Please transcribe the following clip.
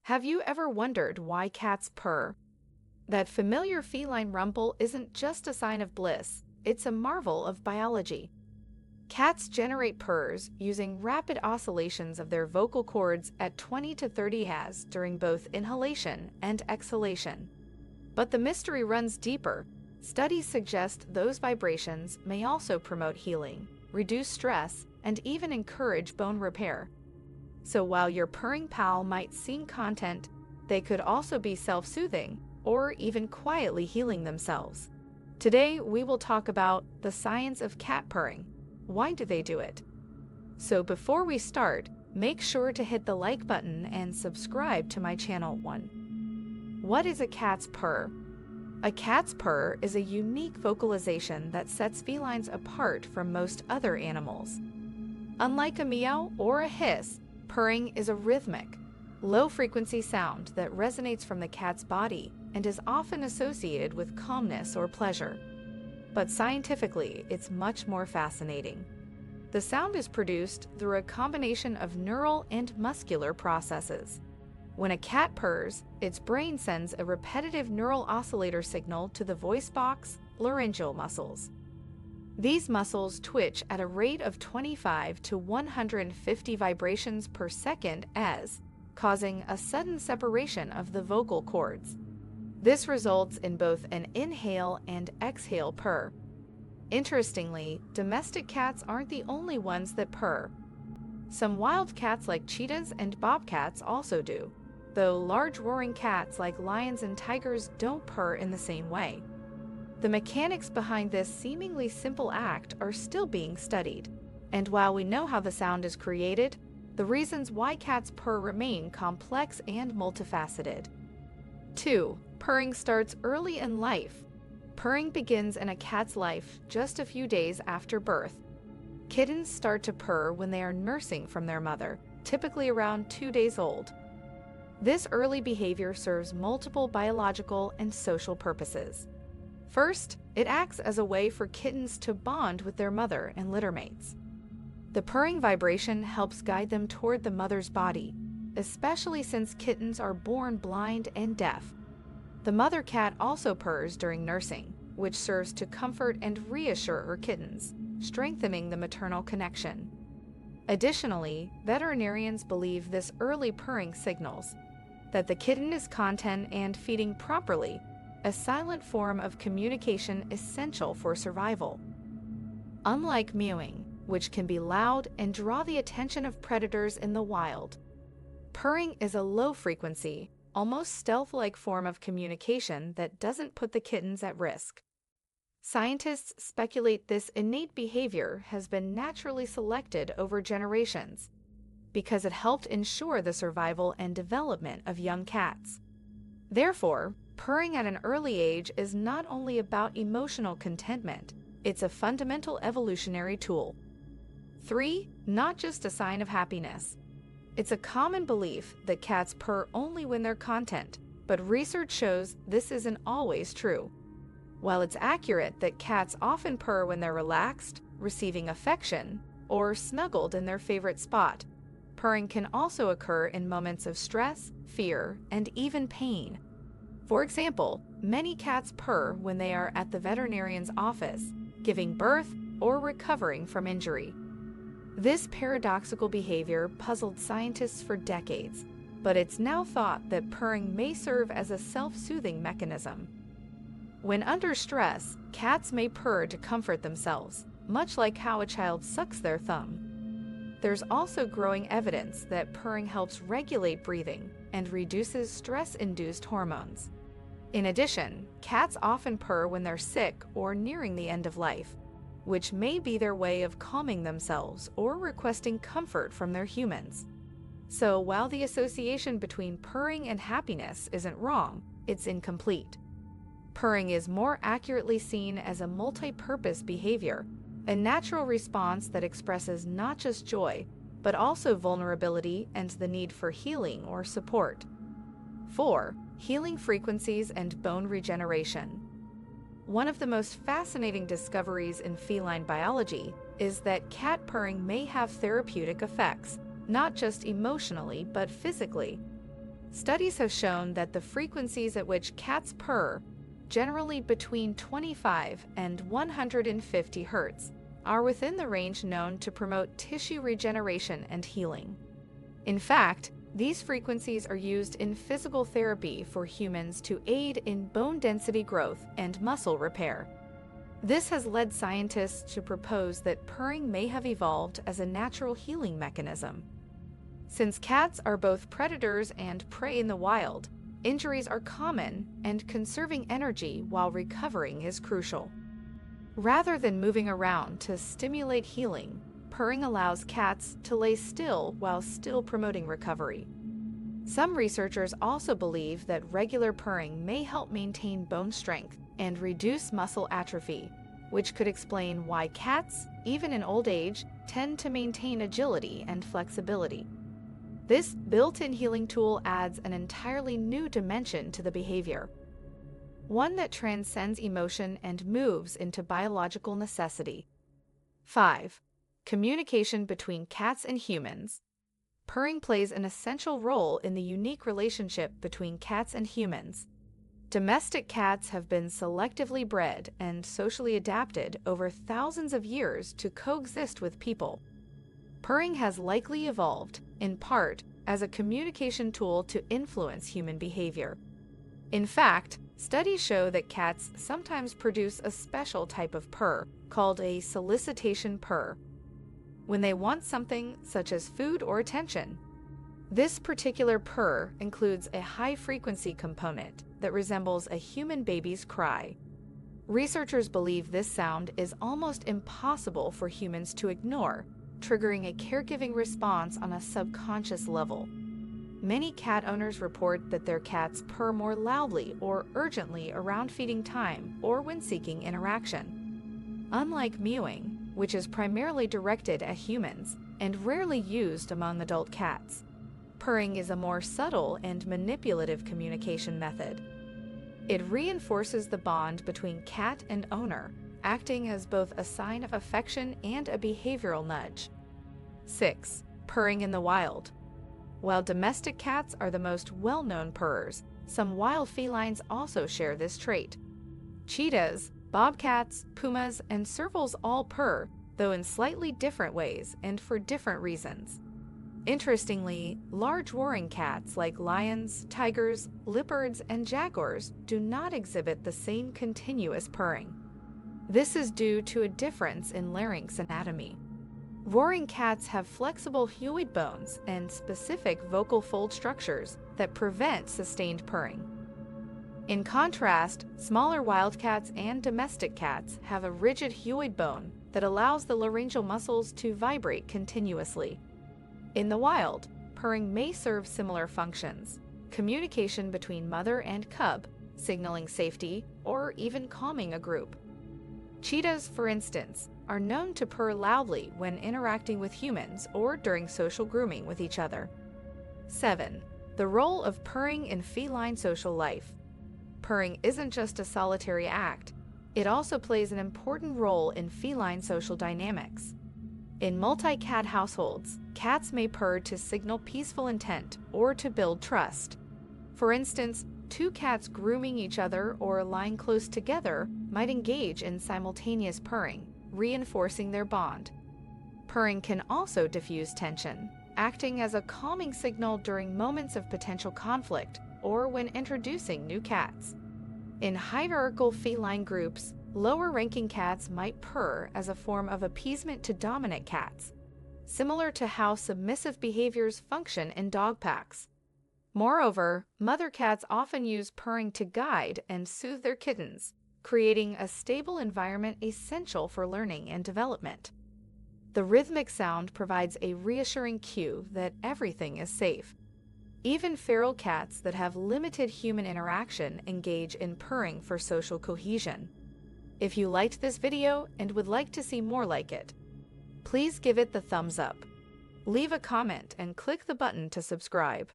Have you ever wondered why cats purr? That familiar feline rumble isn't just a sign of bliss, it's a marvel of biology. Cats generate purrs using rapid oscillations of their vocal cords at 20 to 30 Hz during both inhalation and exhalation. But the mystery runs deeper. Studies suggest those vibrations may also promote healing, reduce stress, and even encourage bone repair. So while your purring pal might seem content, they could also be self-soothing or even quietly healing themselves. Today, we will talk about the science of cat purring. Why do they do it? So before we start, make sure to hit the like button and subscribe to my channel. What is a cat's purr? A cat's purr is a unique vocalization that sets felines apart from most other animals. Unlike a meow or a hiss, purring is a rhythmic, low-frequency sound that resonates from the cat's body and is often associated with calmness or pleasure. But scientifically, it's much more fascinating. The sound is produced through a combination of neural and muscular processes. When a cat purrs, its brain sends a repetitive neural oscillator signal to the voice box, laryngeal muscles. These muscles twitch at a rate of 25 to 150 vibrations per second causing a sudden separation of the vocal cords. This results in both an inhale and exhale purr. Interestingly, domestic cats aren't the only ones that purr. Some wild cats like cheetahs and bobcats also do, though large roaring cats like lions and tigers don't purr in the same way. The mechanics behind this seemingly simple act are still being studied, and while we know how the sound is created, the reasons why cats purr remain complex and multifaceted. 2. Purring starts early in life. Purring begins in a cat's life just a few days after birth. Kittens start to purr when they are nursing from their mother, typically around 2 days old. This early behavior serves multiple biological and social purposes. First, it acts as a way for kittens to bond with their mother and littermates. The purring vibration helps guide them toward the mother's body, especially since kittens are born blind and deaf. The mother cat also purrs during nursing, which serves to comfort and reassure her kittens, strengthening the maternal connection. Additionally, veterinarians believe this early purring signals that the kitten is content and feeding properly, a silent form of communication essential for survival. Unlike mewing, which can be loud and draw the attention of predators in the wild, purring is a low-frequency, almost stealth-like form of communication that doesn't put the kittens at risk. Scientists speculate this innate behavior has been naturally selected over generations because it helped ensure the survival and development of young cats. Therefore, purring at an early age is not only about emotional contentment, it's a fundamental evolutionary tool. 3. Not just a sign of happiness. It's a common belief that cats purr only when they're content, but research shows this isn't always true. While it's accurate that cats often purr when they're relaxed, receiving affection, or snuggled in their favorite spot, purring can also occur in moments of stress, fear, and even pain. For example, many cats purr when they are at the veterinarian's office, giving birth, or recovering from injury. This paradoxical behavior puzzled scientists for decades, but it's now thought that purring may serve as a self-soothing mechanism. When under stress, cats may purr to comfort themselves, much like how a child sucks their thumb. There's also growing evidence that purring helps regulate breathing and reduces stress-induced hormones. In addition, cats often purr when they're sick or nearing the end of life, which may be their way of calming themselves or requesting comfort from their humans. So while the association between purring and happiness isn't wrong, it's incomplete. Purring is more accurately seen as a multi-purpose behavior, a natural response that expresses not just joy, but also vulnerability and the need for healing or support. 4. Healing frequencies and bone regeneration. One of the most fascinating discoveries in feline biology is that cat purring may have therapeutic effects, not just emotionally but physically. Studies have shown that the frequencies at which cats purr, generally between 25 and 150 Hz, are within the range known to promote tissue regeneration and healing. In fact, these frequencies are used in physical therapy for humans to aid in bone density growth and muscle repair. This has led scientists to propose that purring may have evolved as a natural healing mechanism. Since cats are both predators and prey in the wild, injuries are common, and conserving energy while recovering is crucial. Rather than moving around to stimulate healing, purring allows cats to lay still while still promoting recovery. Some researchers also believe that regular purring may help maintain bone strength and reduce muscle atrophy, which could explain why cats, even in old age, tend to maintain agility and flexibility. This built-in healing tool adds an entirely new dimension to the behavior, one that transcends emotion and moves into biological necessity. 5. Communication between cats and humans. Purring plays an essential role in the unique relationship between cats and humans. Domestic cats have been selectively bred and socially adapted over thousands of years to coexist with people. Purring has likely evolved, in part, as a communication tool to influence human behavior. In fact, studies show that cats sometimes produce a special type of purr called a solicitation purr when they want something such as food or attention. This particular purr includes a high-frequency component that resembles a human baby's cry. Researchers believe this sound is almost impossible for humans to ignore, triggering a caregiving response on a subconscious level. Many cat owners report that their cats purr more loudly or urgently around feeding time or when seeking interaction. Unlike mewing, which is primarily directed at humans and rarely used among adult cats, purring is a more subtle and manipulative communication method. It reinforces the bond between cat and owner, acting as both a sign of affection and a behavioral nudge. 6. Purring in the wild. While domestic cats are the most well-known purrers, some wild felines also share this trait. Cheetahs, bobcats, pumas, and servals all purr, though in slightly different ways and for different reasons. Interestingly, large roaring cats like lions, tigers, leopards, and jaguars do not exhibit the same continuous purring. This is due to a difference in larynx anatomy. Roaring cats have flexible hyoid bones and specific vocal fold structures that prevent sustained purring. In contrast, smaller wildcats and domestic cats have a rigid hyoid bone that allows the laryngeal muscles to vibrate continuously. In the wild, purring may serve similar functions: communication between mother and cub, signaling safety, or even calming a group. Cheetahs, for instance, are known to purr loudly when interacting with humans or during social grooming with each other. 7. The role of purring in feline social life. Purring isn't just a solitary act, it also plays an important role in feline social dynamics. In multi-cat households, cats may purr to signal peaceful intent or to build trust. For instance, two cats grooming each other or lying close together might engage in simultaneous purring, reinforcing their bond. Purring can also diffuse tension, acting as a calming signal during moments of potential conflict or when introducing new cats. In hierarchical feline groups, lower-ranking cats might purr as a form of appeasement to dominant cats, similar to how submissive behaviors function in dog packs. Moreover, mother cats often use purring to guide and soothe their kittens, creating a stable environment essential for learning and development. The rhythmic sound provides a reassuring cue that everything is safe. Even feral cats that have limited human interaction engage in purring for social cohesion. If you liked this video and would like to see more like it, please give it the thumbs up. Leave a comment and click the button to subscribe.